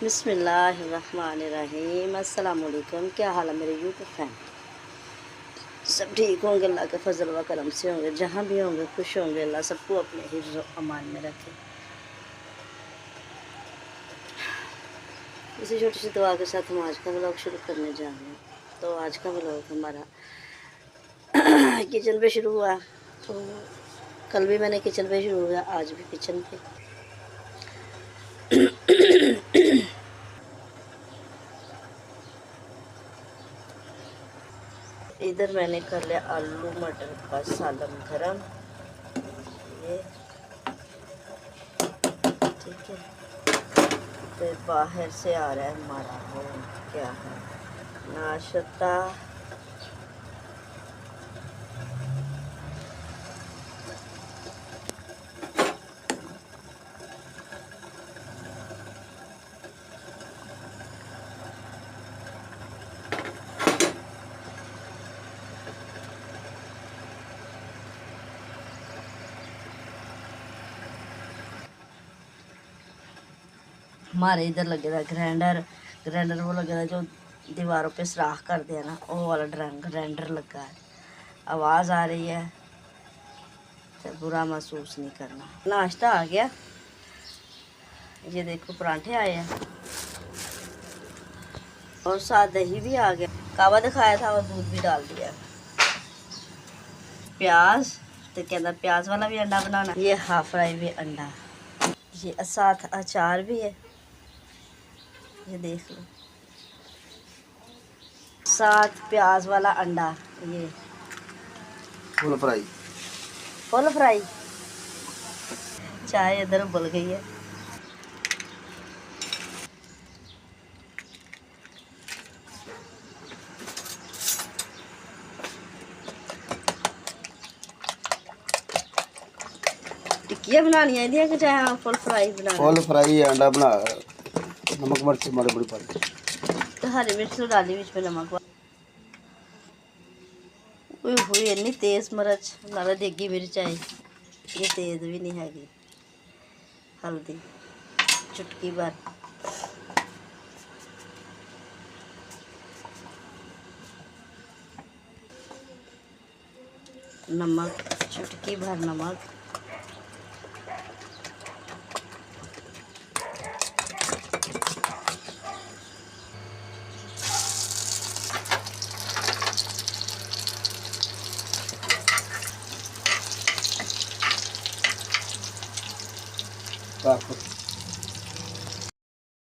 बिस्मिल्लाहिर्रहमानिर्रहीम। अस्सलाम वालेकुम। क्या हाल है मेरे यूट्यूब फैन? सब ठीक होंगे, अल्लाह के फजल व करम से होंगे। जहाँ भी होंगे खुश होंगे। अल्लाह सबको अपने हिफ्ज़ व अमान में रखे। इसी छोटी सी दुआ के साथ हम आज का व्लॉग शुरू करने जा रहे हैं। तो आज का व्लॉग हमारा किचन पे शुरू हुआ। तो कल भी मैंने किचन पे शुरू हुआ, आज भी किचन पे। इधर मैंने कर लिया आलू मटर का सालन गरम। ये ठीक है। फिर बाहर से आ रहा है हमारा वो क्या है, नाश्ता। हमारे इधर लगे था ग्राइंडर वो लगे था जो दीवारों पे सुराख कर दिया ना, वो वाला ग्राइंडर लगा है। आवाज़ आ रही है तो बुरा महसूस नहीं करना। नाश्ता आ गया, ये देखो परांठे आए हैं और साथ दही भी आ गया। कावा दिखाया था और दूध भी डाल दिया। प्याज तो कहता प्याज वाला भी अंडा बनाना। ये हाफ फ्राई भी अंडा, ये साथ अचार भी है, ये देख लो। साथ प्याज वाला अंडा, ये फुल फ्राई। चाय इधर उबल गई है। टिक्कियाँ बनानी है कि चाहे फुल फ्राई बना? फुल फ्राई अंडा बना, नमक मिर्च माड़ी बड़ी पा तो हरी मिर्च तो डाली बीच में, नमक। हुई इन्नी तेज मिर्च नाला देगी मिर्च आई, ये तेज भी नहीं हैगी। हल्दी चुटकी भर, नमक चुटकी भर नमक,